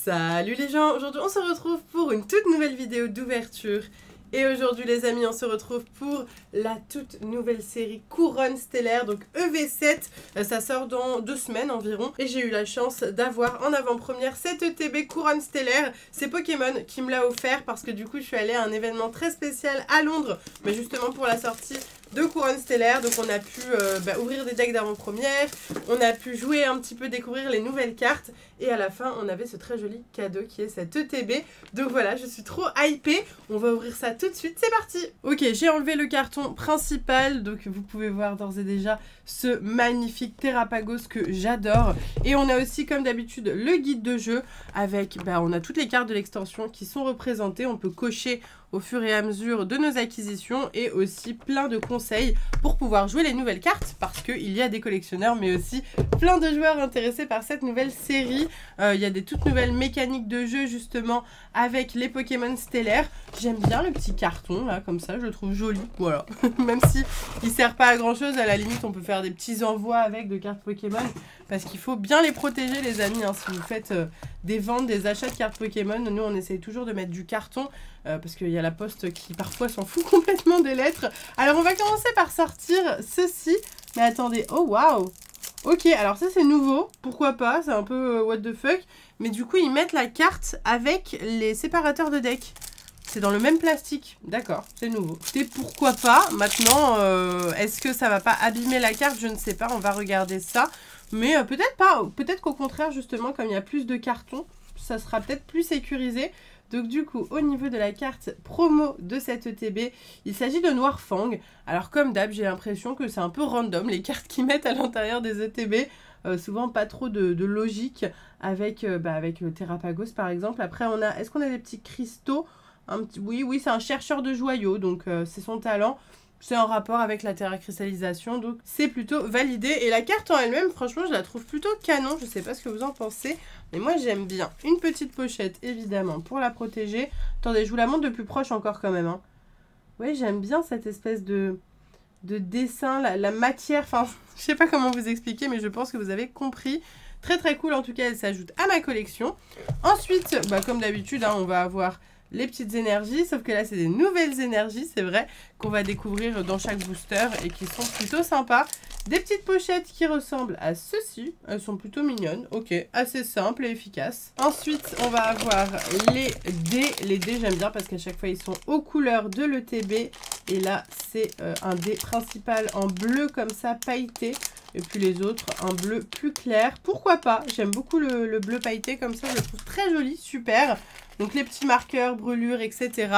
Salut les gens, aujourd'hui on se retrouve pour une toute nouvelle vidéo d'ouverture. Et aujourd'hui les amis, on se retrouve pour la toute nouvelle série Couronne Stellaire, donc EV7. Ça sort dans 2 semaines environ. Et j'ai eu la chance d'avoir en avant-première cette ETB Couronne Stellaire. C'est Pokémon qui me l'a offert parce que du coup je suis allée à un événement très spécial à Londres, mais justement pour la sortie de Couronne Stellaire. Donc on a pu ouvrir des decks d'avant-première, on a pu jouer un petit peu, découvrir les nouvelles cartes. Et à la fin on avait ce très joli cadeau qui est cette ETB. Donc voilà, je suis trop hypée. On va ouvrir ça tout de suite, c'est parti. Ok, j'ai enlevé le carton principal. Donc vous pouvez voir d'ores et déjà ce magnifique Terrapagos que j'adore. Et on a aussi comme d'habitude le guide de jeu avec, on a toutes les cartes de l'extension qui sont représentées. On peut cocher au fur et à mesure de nos acquisitions et aussi plein de conseils pour pouvoir jouer les nouvelles cartes parce qu'il y a des collectionneurs mais aussi plein de joueurs intéressés par cette nouvelle série. Il y a des toutes nouvelles mécaniques de jeu justement avec les Pokémon stellaires. J'aime bien le petit carton là comme ça, je le trouve joli, voilà. Même si il sert pas à grand chose, à la limite on peut faire des petits envois avec de cartes Pokémon parce qu'il faut bien les protéger les amis, hein. Si vous faites des ventes, des achats de cartes Pokémon, nous on essaye toujours de mettre du carton parce qu'il y a la poste qui parfois s'en fout complètement des lettres. Alors on va commencer par sortir ceci. Mais attendez, oh waouh. Ok, alors ça c'est nouveau, pourquoi pas, c'est un peu what the fuck. Mais du coup ils mettent la carte avec les séparateurs de deck. C'est dans le même plastique, d'accord, c'est nouveau. Et pourquoi pas, maintenant, est-ce que ça va pas abîmer la carte? Je ne sais pas, on va regarder ça. Mais peut-être pas, peut-être qu'au contraire justement, comme il y a plus de cartons, ça sera peut-être plus sécurisé. Donc du coup, au niveau de la carte promo de cette ETB, il s'agit de Noirfang. Alors comme d'hab, j'ai l'impression que c'est un peu random les cartes qu'ils mettent à l'intérieur des ETB. Souvent pas trop de logique avec, avec le Terrapagos par exemple. Après, on a, est-ce qu'on a des petits cristaux? Oui, c'est un chercheur de joyaux, donc c'est son talent. C'est en rapport avec la terracristallisation, donc c'est plutôt validé. Et la carte en elle-même, franchement, je la trouve plutôt canon. Je sais pas ce que vous en pensez, mais moi j'aime bien. Une petite pochette, évidemment, pour la protéger. Attendez, je vous la montre de plus proche encore quand même. Hein. Oui, j'aime bien cette espèce de dessin, la matière. Enfin, je sais pas comment vous expliquer, mais je pense que vous avez compris. Très très cool, en tout cas, elle s'ajoute à ma collection. Ensuite, comme d'habitude, hein, on va avoir les petites énergies, sauf que là c'est des nouvelles énergies, c'est vrai, qu'on va découvrir dans chaque booster et qui sont plutôt sympas. Des petites pochettes qui ressemblent à ceci, elles sont plutôt mignonnes, ok, assez simple et efficace. Ensuite on va avoir les dés j'aime bien parce qu'à chaque fois ils sont aux couleurs de l'ETB. Et là c'est un dé principal en bleu comme ça, pailleté. Et puis les autres, un bleu plus clair. Pourquoi pas? J'aime beaucoup le bleu pailleté comme ça, je le trouve très joli, super. Donc les petits marqueurs, brûlures, etc.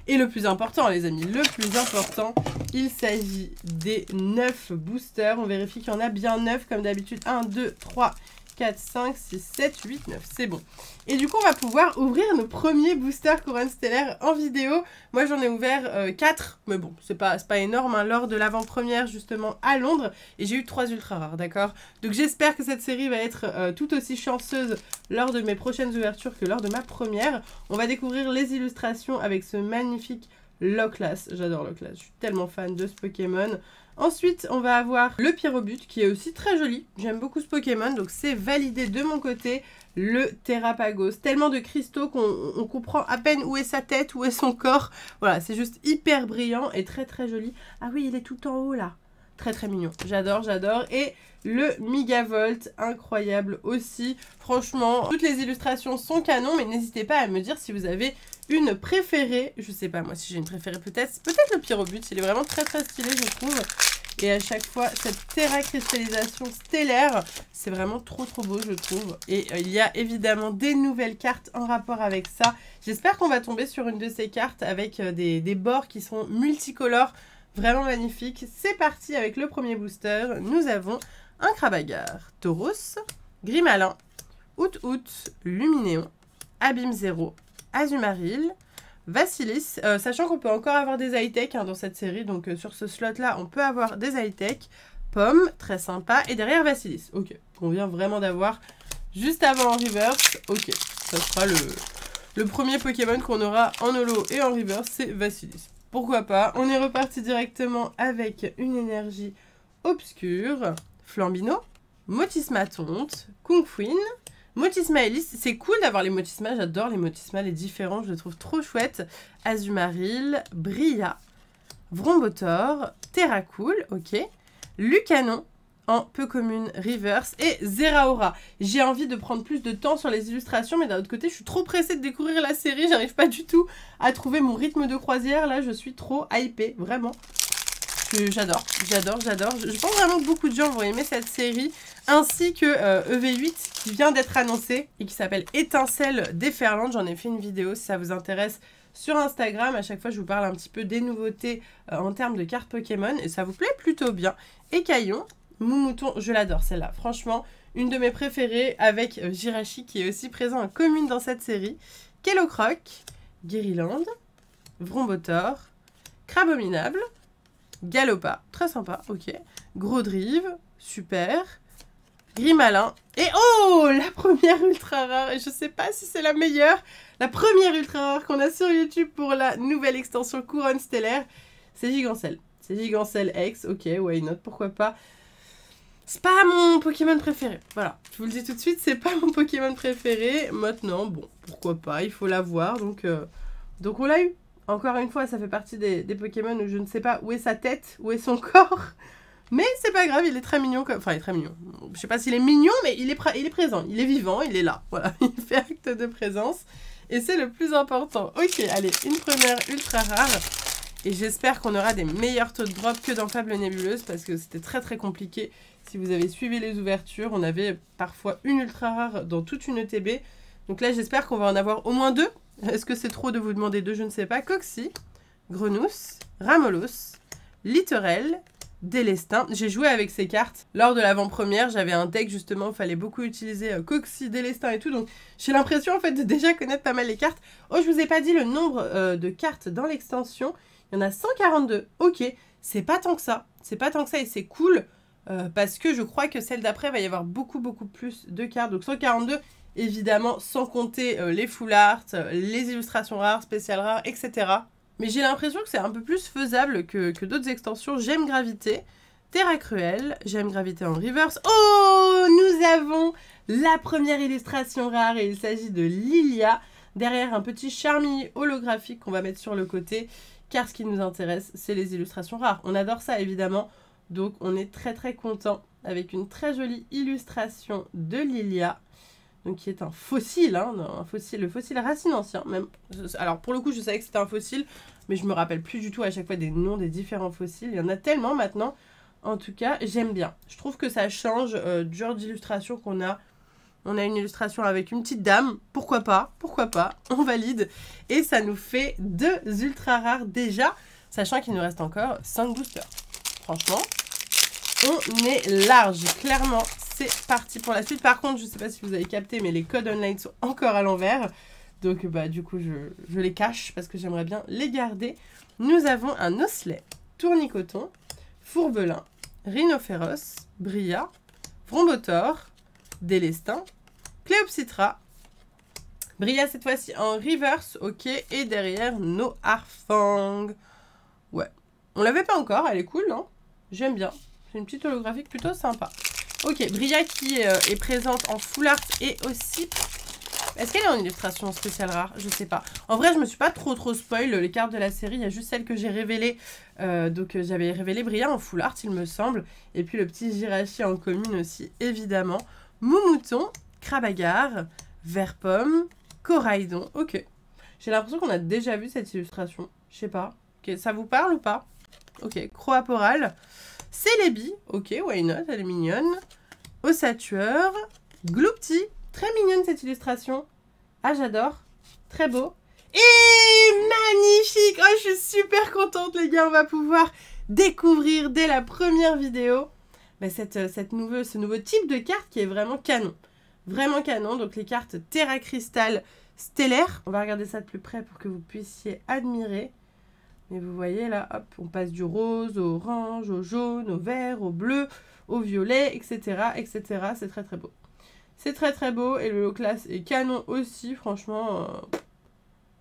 Et le plus important les amis, le plus important, il s'agit des 9 boosters. On vérifie qu'il y en a bien 9 comme d'habitude. 1, 2, 3, 4, 5, 6, 7, 8, 9. C'est bon. Et du coup, on va pouvoir ouvrir nos premiers boosters Couronne Stellaire en vidéo. Moi, j'en ai ouvert 4. Mais bon, c'est pas énorme hein, lors de l'avant-première justement à Londres. Et j'ai eu 3 ultra rares, d'accord? Donc j'espère que cette série va être tout aussi chanceuse lors de mes prochaines ouvertures que lors de ma première. On va découvrir les illustrations avec ce magnifique Loclas. J'adore Loclas, je suis tellement fan de ce Pokémon. Ensuite, on va avoir le Pyrobut qui est aussi très joli. J'aime beaucoup ce Pokémon, donc c'est validé de mon côté. Le Terrapagos. Tellement de cristaux qu'on comprend à peine où est sa tête, où est son corps. Voilà, c'est juste hyper brillant et très très joli. Ah oui, il est tout en haut là. Très très mignon. J'adore, j'adore. Et le Megavolt, incroyable aussi. Franchement, toutes les illustrations sont canon, mais n'hésitez pas à me dire si vous avez une préférée. Je sais pas moi si j'ai une préférée peut-être. Peut-être le Pyrobut, il est vraiment très très stylé je trouve. Et à chaque fois, cette terracristallisation stellaire, c'est vraiment trop trop beau je trouve. Et il y a évidemment des nouvelles cartes en rapport avec ça. J'espère qu'on va tomber sur une de ces cartes avec des bords qui sont multicolores. Vraiment magnifique. C'est parti avec le premier booster. Nous avons un Crabagar, Tauros, Grimalin, Out, Luminéon, Abîme Zéro, Azumarill, Vassilis, sachant qu'on peut encore avoir des high-tech hein, dans cette série, donc sur ce slot-là, on peut avoir des high-tech. Pomme, très sympa, et derrière Vassilis, ok, qu'on vient vraiment d'avoir juste avant en reverse, ok, ça sera le premier Pokémon qu'on aura en holo et en reverse, c'est Vassilis. Pourquoi pas, on est reparti directement avec une énergie obscure, Flambino, Motisma Tonte, Kungfuin, Motisma Elise, c'est cool d'avoir les Motisma, j'adore les Motisma, les différents, je les trouve trop chouettes. Azumarill, Bria, Vrombotor, Terracool, ok. Lucanon en peu commune reverse et Zeraora. J'ai envie de prendre plus de temps sur les illustrations, mais d'un autre côté, je suis trop pressée de découvrir la série, j'arrive pas du tout à trouver mon rythme de croisière, là je suis trop hypée, vraiment. J'adore. Je pense vraiment que beaucoup de gens vont aimer cette série, ainsi que EV8 qui vient d'être annoncé et qui s'appelle Étincelle déferlante. J'en ai fait une vidéo si ça vous intéresse sur Instagram. À chaque fois, je vous parle un petit peu des nouveautés en termes de cartes Pokémon et ça vous plaît plutôt bien. Et Caillon, Moumouton, je l'adore celle-là. Franchement, une de mes préférées avec Jirachi qui est aussi présent en commune dans cette série. Kellocroc, Guériland, Vrombotor, Crabominable, Galopa, très sympa, ok. Grodrive, super. Grimalin. Et oh, la première ultra rare. Et je sais pas si c'est la meilleure. La première ultra rare qu'on a sur YouTube pour la nouvelle extension Couronne Stellaire. C'est Gigancelle. C'est Gigancelle X, ok, why not, pourquoi pas. C'est pas mon Pokémon préféré. Voilà, je vous le dis tout de suite, c'est pas mon Pokémon préféré. Maintenant, bon, pourquoi pas, il faut l'avoir. Donc on l'a eu. Encore une fois, ça fait partie des Pokémon où je ne sais pas où est sa tête, où est son corps. Mais c'est pas grave, il est très mignon. Enfin, il est très mignon. Je sais pas s'il est mignon, mais il est présent. Il est vivant, il est là. Voilà, il fait acte de présence. Et c'est le plus important. Ok, allez, une première ultra rare. Et j'espère qu'on aura des meilleurs taux de drop que dans Fable Nébuleuse, parce que c'était très très compliqué. Si vous avez suivi les ouvertures, on avait parfois une ultra rare dans toute une ETB. Donc là, j'espère qu'on va en avoir au moins 2. Est-ce que c'est trop de vous demander 2? Je ne sais pas. Coxy, Grenousse, Ramolos, Littorel, Délestin. J'ai joué avec ces cartes lors de l'avant-première. J'avais un deck justement où il fallait beaucoup utiliser Coxy, Délestin et tout. Donc j'ai l'impression en fait de déjà connaître pas mal les cartes. Oh, je vous ai pas dit le nombre de cartes dans l'extension. Il y en a 142. Ok, c'est pas tant que ça. C'est pas tant que ça et c'est cool parce que je crois que celle d'après va y avoir beaucoup plus de cartes. Donc 142. Évidemment, sans compter les full art, les illustrations rares, spéciales rares, etc. Mais j'ai l'impression que c'est un peu plus faisable que d'autres extensions. J'aime Gravité, Terra Cruelle, j'aime Gravité en reverse. Oh, nous avons la première illustration rare et il s'agit de Lilia. Derrière un petit Charmy holographique qu'on va mettre sur le côté. Car ce qui nous intéresse, c'est les illustrations rares. On adore ça évidemment. Donc on est très content avec une très jolie illustration de Lilia. Donc qui est un fossile, hein, le fossile racine ancien même. Alors pour le coup je savais que c'était un fossile, mais je me rappelle plus du tout à chaque fois des noms des différents fossiles. Il y en a tellement maintenant. En tout cas, j'aime bien. Je trouve que ça change du genre d'illustration qu'on a. On a une illustration avec une petite dame, pourquoi pas, on valide. Et ça nous fait 2 ultra rares déjà, sachant qu'il nous reste encore 5 boosters. Franchement, on est large, clairement. C'est parti pour la suite. Par contre, je ne sais pas si vous avez capté, mais les codes online sont encore à l'envers. Donc, bah, du coup, je les cache parce que j'aimerais bien les garder. Nous avons un Osselet, Tournicoton, Fourbelin, Rhinophéros, Bria, Vrombotor, Délestin, Cléopsitra, Bria cette fois-ci en reverse, ok. Et derrière, nos Harfang. Ouais, on l'avait pas encore, elle est cool, non? J'aime bien. C'est une petite holographique plutôt sympa. Ok, Bria qui est présente en full art et aussi... Est-ce qu'elle est en illustration spéciale rare? Je sais pas. En vrai, je me suis pas trop spoil les cartes de la série. Il y a juste celle que j'ai révélée. Donc, j'avais révélé Bria en full art, il me semble. Et puis, le petit Jirachi en commune aussi, évidemment. Moumouton, Crabagar, Verpomme, Coraidon. Ok. J'ai l'impression qu'on a déjà vu cette illustration. Je sais pas. Ok, ça vous parle ou pas? Ok, Croaporal. Celebi, ok, why not, elle est mignonne. Ossatueur, Gloupti, très mignonne cette illustration. Ah, j'adore, très beau. Et magnifique, oh, je suis super contente les gars, on va pouvoir découvrir dès la première vidéo bah, ce nouveau type de carte qui est vraiment canon. Vraiment canon, donc les cartes Terra Cristal Stellaire. On va regarder ça de plus près pour que vous puissiez admirer. Et vous voyez là, hop, on passe du rose au orange, au jaune, au vert, au bleu, au violet, etc. etc. C'est très beau. C'est très beau et le low class est canon aussi, franchement.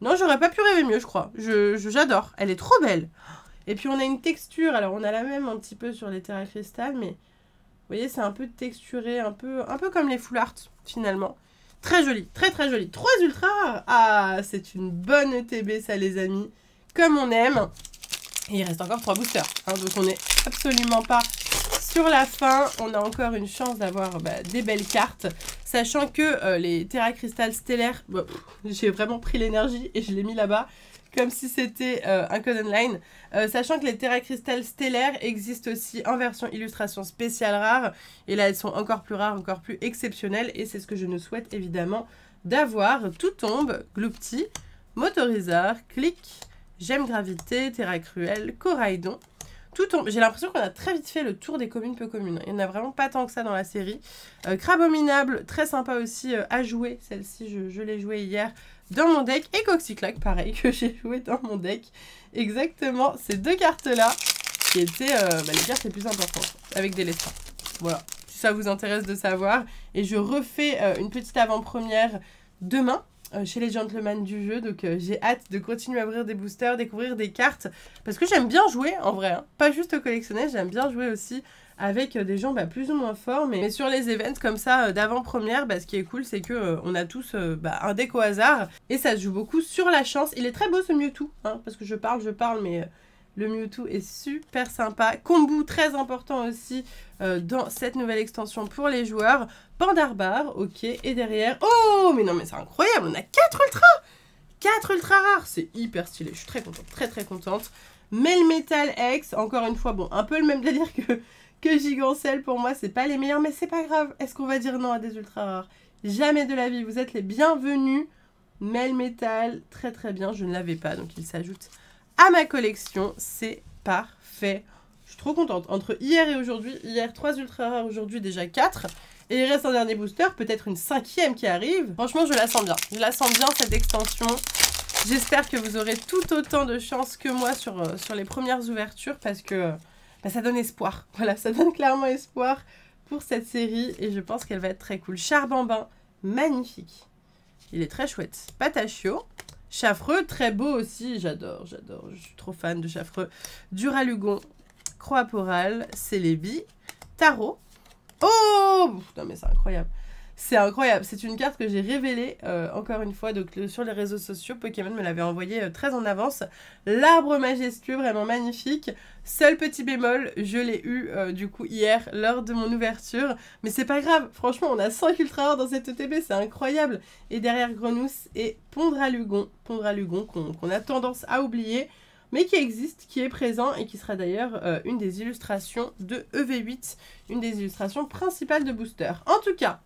Non, j'aurais pas pu rêver mieux, je crois. J'adore, elle est trop belle. Et puis on a une texture, alors on a la même un petit peu sur les Terra Cristal, mais vous voyez, c'est un peu texturé, un peu comme les full art finalement. Très joli, très très joli. 3 ultra rares. Ah, c'est une bonne ETB ça les amis. Comme on aime. Et il reste encore 3 boosters. Hein, donc on n'est absolument pas sur la fin. On a encore une chance d'avoir des belles cartes. Sachant que les Terra Crystal stellaires, j'ai vraiment pris l'énergie et je l'ai mis là-bas. Comme si c'était un code online. Sachant que les Terra Crystal stellaires existent aussi en version illustration spéciale rare. Et là, elles sont encore plus rares, encore plus exceptionnelles. Et c'est ce que je nous souhaite évidemment d'avoir. Tout tombe, Gloopty, Motorizard, Click, Gemme Gravité, Terra Cruel, Coraidon. Tout tombe. J'ai l'impression qu'on a très vite fait le tour des communes peu communes. Il n'y en a vraiment pas tant que ça dans la série. Crabominable, très sympa aussi à jouer. Celle-ci, je l'ai jouée hier dans mon deck. Et Coxyclac, pareil, que j'ai joué dans mon deck. Exactement ces deux cartes-là qui étaient les cartes les plus importantes avec des lestins. Voilà, si ça vous intéresse de savoir. Et je refais une petite avant-première demain. Chez les gentlemen du jeu, donc j'ai hâte de continuer à ouvrir des boosters, découvrir des cartes, parce que j'aime bien jouer en vrai, hein. Pas juste collectionner, j'aime bien jouer aussi avec des gens plus ou moins forts, mais sur les events comme ça d'avant-première, ce qui est cool c'est que on a tous un deck au hasard, et ça se joue beaucoup sur la chance. Il est très beau ce Mewtwo, hein, parce que je parle, mais le Mewtwo est super sympa. Kombu, très important aussi dans cette nouvelle extension pour les joueurs. Pandarbar, ok, et derrière... Oh, mais non, mais c'est incroyable, on a 4 ultras 4 ultras rares, c'est hyper stylé, je suis très contente, très très contente. Melmetal X, encore une fois, bon, un peu le même délire que Gigancel, pour moi, c'est pas les meilleurs, mais c'est pas grave. Est-ce qu'on va dire non à des ultras rares? Jamais de la vie, vous êtes les bienvenus. Melmetal, très très bien, je ne l'avais pas, donc il s'ajoute à ma collection, c'est parfait. Je suis trop contente. Entre hier et aujourd'hui, hier 3 ultra rares, aujourd'hui déjà 4. Et il reste un dernier booster, peut-être une 5e qui arrive. Franchement, je la sens bien. Je la sens bien cette extension. J'espère que vous aurez tout autant de chance que moi sur les premières ouvertures parce que ça donne espoir. Voilà, ça donne clairement espoir pour cette série et je pense qu'elle va être très cool. Charbambin, magnifique. Il est très chouette. Patachio. Chaffreux, très beau aussi, j'adore, je suis trop fan de Chaffreux. Duralugon, Croaporal, Celebi, Tarot. Oh non mais c'est incroyable. C'est incroyable, c'est une carte que j'ai révélée encore une fois donc, sur les réseaux sociaux. Pokémon me l'avait envoyé très en avance. L'arbre majestueux, vraiment magnifique. Seul petit bémol, je l'ai eu du coup hier lors de mon ouverture. Mais c'est pas grave, franchement on a 5 ultra rares dans cette ETB, c'est incroyable. Et derrière Grenousse et Pondralugon qu'on a tendance à oublier. Mais qui existe, qui est présent et qui sera d'ailleurs une des illustrations de EV8, une des illustrations principales de Booster. En tout cas,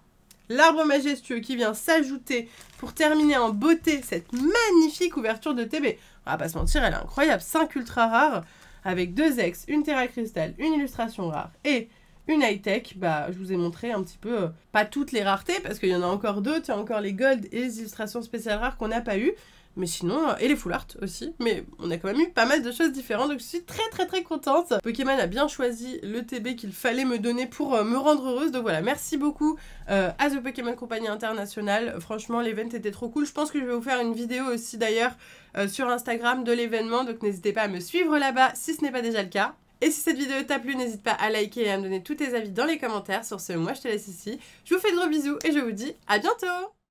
l'arbre majestueux qui vient s'ajouter pour terminer en beauté cette magnifique ouverture de TB. On va pas se mentir, elle est incroyable. 5 ultra rares avec 2 ex, une Terra Crystal, une illustration rare et une high-tech. Je vous ai montré un petit peu, pas toutes les raretés parce qu'il y en a encore d'autres. Il y a encore les gold et les illustrations spéciales rares qu'on n'a pas eues. Mais sinon, et les full art aussi, mais on a quand même eu pas mal de choses différentes, donc je suis très très très contente. Pokémon a bien choisi le TB qu'il fallait me donner pour me rendre heureuse, donc voilà, merci beaucoup à The Pokémon Company International. Franchement, l'event était trop cool. Je pense que je vais vous faire une vidéo aussi d'ailleurs sur Instagram de l'événement, donc n'hésitez pas à me suivre là-bas si ce n'est pas déjà le cas. Et si cette vidéo t'a plu, n'hésite pas à liker et à me donner tous tes avis dans les commentaires. Sur ce, moi je te laisse ici. Je vous fais de gros bisous et je vous dis à bientôt!